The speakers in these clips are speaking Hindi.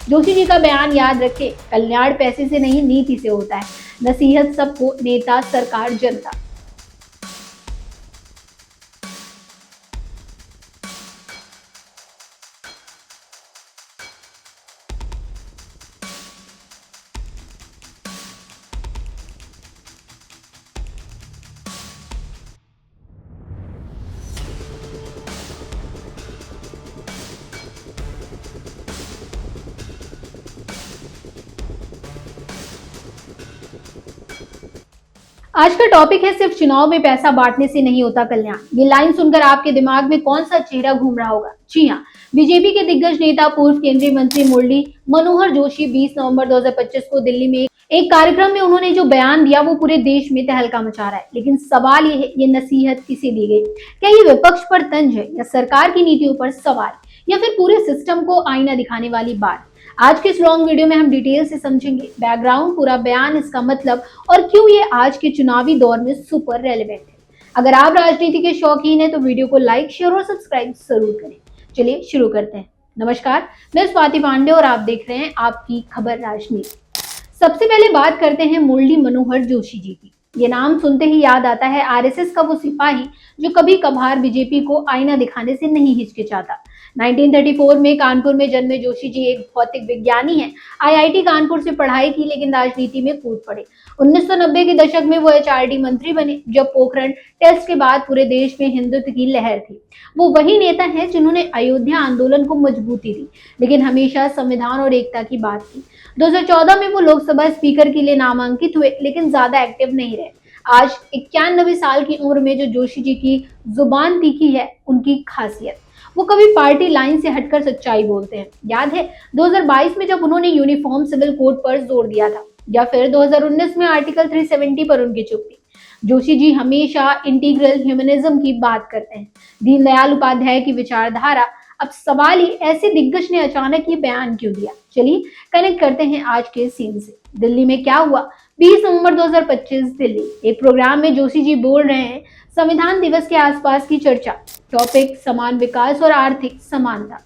जोशी जी का बयान याद रखें, कल्याण पैसे से नहीं नीति से होता है। नसीहत सबको, नेता, सरकार, जनता। आज का टॉपिक है, सिर्फ चुनाव में पैसा बांटने से नहीं होता कल्याण। ये लाइन सुनकर आपके दिमाग में कौन सा चेहरा घूम रहा होगा? जी हाँ, बीजेपी के दिग्गज नेता पूर्व केंद्रीय मंत्री मुरली मनोहर जोशी 20 नवंबर 2025 को दिल्ली में एक कार्यक्रम में उन्होंने जो बयान दिया वो पूरे देश में तहलका मचा रहा है। लेकिन सवाल ये है, ये नसीहत किसे दी गई? क्या ये विपक्ष पर तंज है, या सरकार की नीतियों पर सवाल, या फिर पूरे सिस्टम को आईना दिखाने वाली बात? आज के इस लॉन्ग वीडियो में हम डिटेल से समझेंगे बैकग्राउंड, पूरा बयान, इसका मतलब और क्यों ये आज के चुनावी दौर में सुपर रेलेवेंट है। अगर आप राजनीति के शौकीन हैं तो वीडियो को लाइक, शेयर और सब्सक्राइब जरूर करें। चलिए शुरू करते हैं। नमस्कार, मैं स्वाति पांडे और आप देख रहे हैं आपकी खबर राजनीति। सबसे पहले बात करते हैं मुरली मनोहर जोशी जी की। ये नाम सुनते ही याद आता है आरएसएस का वो सिपाही जो कभी कभार बीजेपी को आईना दिखाने से नहीं हिचकिचाता। 1934 में कानपुर में जन्मे जोशी जी एक भौतिक विज्ञानी हैं। आईआईटी कानपुर से पढ़ाई की, लेकिन राजनीति में कूद पड़े। 1990 के दशक में वो एचआरडी मंत्री बने, जब पोखरण टेस्ट के बाद पूरे देश में हिंदुत्व की लहर थी। वो वही नेता हैं जिन्होंने अयोध्या आंदोलन को मजबूती दी, लेकिन हमेशा संविधान और एकता की बात की। 2014 में वो लोकसभा स्पीकर के लिए नामांकित हुए, लेकिन ज्यादा एक्टिव नहीं रहे। आज 91 साल की उम्र में जो जोशी जी की जुबान तीखी है, उनकी खासियत, वो कभी पार्टी लाइन से हटकर सच्चाई बोलते हैं। याद है 2022 में जब उन्होंने यूनिफॉर्म सिविल कोड पर जोर दिया था, या फिर 2019 में आर्टिकल 370 पर उनकी चुप्पी। जोशी जी हमेशा इंटीग्रल ह्यूमनिज्म की बात करते हैं, दीनदयाल उपाध्याय की विचारधारा। अब सवाल ही, ऐसे दिग्गज ने अचानक ये बयान क्यों दिया? चलिए कनेक्ट करते हैं आज के सीन से। दिल्ली में क्या हुआ? 20 नवंबर 2025 दिल्ली। एक प्रोग्राम में जोशी जी बोल रहे हैं संविधान दिवस के आसपास की चर्चा, टॉपिक समान विकास और आर्थिक समानता।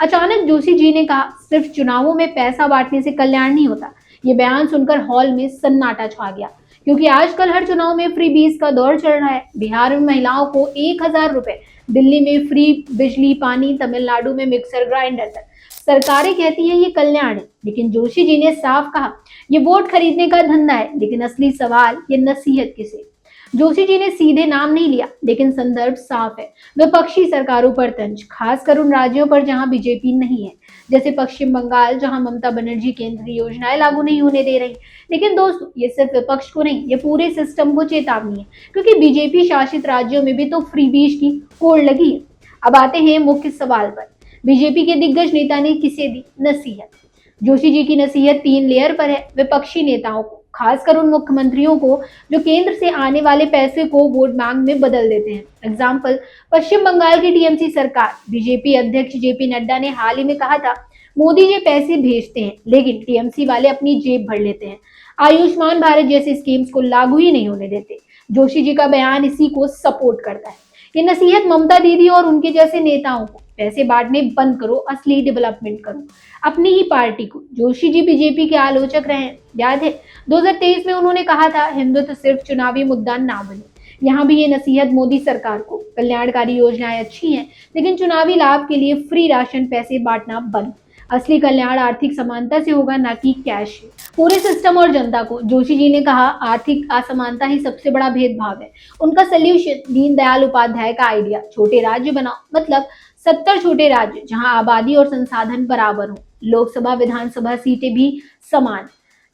अचानक जोशी जी ने कहा, सिर्फ चुनावों में पैसा बांटने से कल्याण नहीं होता। ये बयान सुनकर हॉल में सन्नाटा छा गया, क्योंकि आजकल हर चुनाव में फ्री बीज का दौर चल रहा है। बिहार में महिलाओं को 1000 रुपए, दिल्ली में फ्री बिजली पानी, तमिलनाडु में मिक्सर ग्राइंडर तक। सरकारें कहती हैं ये कल्याण है, लेकिन जोशी जी ने साफ कहा ये वोट खरीदने का धंधा है। लेकिन असली सवाल, ये नसीहत किसे? जोशी जी ने सीधे नाम नहीं लिया, लेकिन संदर्भ साफ है। विपक्षी सरकारों पर तंज, खासकर उन राज्यों पर जहां बीजेपी नहीं है, जैसे पश्चिम बंगाल, जहां ममता बनर्जी केंद्रीय योजनाएं लागू नहीं होने दे रही। लेकिन दोस्तों, ये सिर्फ विपक्ष को नहीं, ये पूरे सिस्टम को चेतावनी है, क्योंकि बीजेपी शासित राज्यों में भी तो फ्री बीज की होड़ लगी है। अब आते हैं मुख्य सवाल पर। बीजेपी के दिग्गज नेता ने किसे दी नसीहत? जोशी जी की नसीहत 3 लेयर पर है। विपक्षी नेताओं को, खासकर उन मुख्यमंत्रियों को जो केंद्र से आने वाले पैसे को वोट मांग में बदल देते हैं। एग्जाम्पल, पश्चिम बंगाल की टीएमसी सरकार। बीजेपी अध्यक्ष जेपी नड्डा ने हाल ही में कहा था, मोदी जी पैसे भेजते हैं, लेकिन टीएमसी वाले अपनी जेब भर लेते हैं। आयुष्मान भारत जैसी स्कीम्स को लागू ही नहीं होने देते। जोशी जी का बयान इसी को सपोर्ट करता है। ये नसीहत ममता दीदी और उनके जैसे नेताओं को, पैसे बांटने बंद करो, असली डेवलपमेंट करो अपनी ही पार्टी को। जोशी जी बीजेपी के आलोचक रहे हैं। याद है 2023 में उन्होंने कहा था, हिंदुत्व सिर्फ चुनावी मुद्दा ना बने। यहाँ भी ये नसीहत मोदी सरकार को, कल्याणकारी योजनाएं अच्छी हैं, लेकिन चुनावी लाभ के लिए फ्री राशन पैसे बांटना बंद। असली कल्याण आर्थिक समानता से होगा, ना कि कैश से। पूरे सिस्टम और जनता को। जोशी जी ने कहा, आर्थिक असमानता ही सबसे बड़ा भेदभाव है। उनका सल्यूशन, दीनदयाल उपाध्याय का आइडिया, छोटे राज्य बनाओ, मतलब 70 छोटे राज्य जहां आबादी और संसाधन बराबर हो, लोकसभा विधानसभा सीटें भी समान।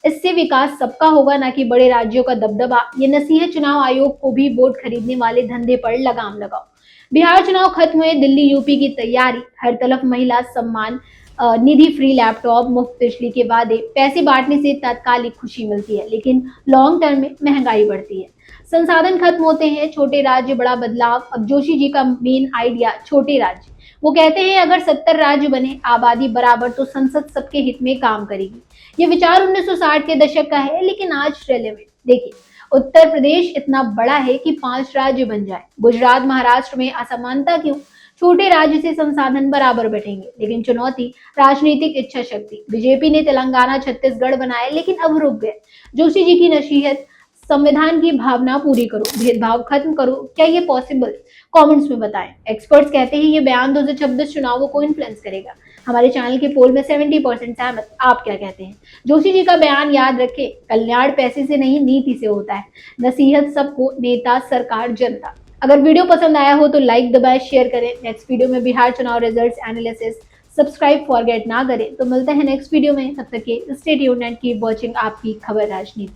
इससे विकास सबका होगा, ना कि बड़े राज्यों का दबदबा। ये नसीहत चुनाव आयोग को भी वोट खरीदने वाले धंधे पर लगाम लगाओ। बिहार चुनाव खत्म हुए, दिल्ली यूपी की तैयारी। हर तरफ महिला सम्मान निधि, फ्री लैपटॉप, मुफ्त बिजली के वादे। पैसे बांटने से तात्कालिक खुशी मिलती है, लेकिन लॉन्ग टर्म में महंगाई बढ़ती है। संसाधन खत्म होते हैं, छोटे राज्य बड़ा बदलाव। अब जोशी जी का मेन आइडिया, छोटे राज्य। वो कहते हैं अगर 70 राज्य बने, आबादी बराबर, तो संसद सबके हित में काम करेगी। ये विचार 1960 के दशक का है, लेकिन आज रेलेवेंट। देखिए, उत्तर प्रदेश इतना बड़ा है कि 5 राज्य बन जाए। गुजरात, महाराष्ट्र में असमानता क्यों? छोटे राज्य से संसाधन बराबर बटेंगे, लेकिन चुनौती राजनीतिक इच्छा शक्ति। बीजेपी ने तेलंगाना छत्तीसगढ़ बनाए, लेकिन अब रुक गए। जोशी जी की नसीहत, संविधान की भावना पूरी करो, भेदभाव खत्म करो। क्या ये पॉसिबल? कमेंट्स में बताएं। एक्सपर्ट्स कहते हैं ये बयान 2026 चुनावों को इन्फ्लुएंस करेगा। हमारे चैनल के पोल में 70% सहमत। आप क्या कहते हैं? जोशी जी का बयान याद रखें, कल्याण पैसे से नहीं नीति से होता है। नसीहत सबको, नेता सरकार जनता। अगर वीडियो पसंद आया हो तो लाइक दबाएं, शेयर करें। नेक्स्ट वीडियो में बिहार चुनाव रिजल्ट्स एनालिसिस सब्सक्राइब फॉरगेट ना करें। तो मिलते हैं नेक्स्ट वीडियो में, तब तक के stay tuned and keep watching आपकी खबर राजनीति।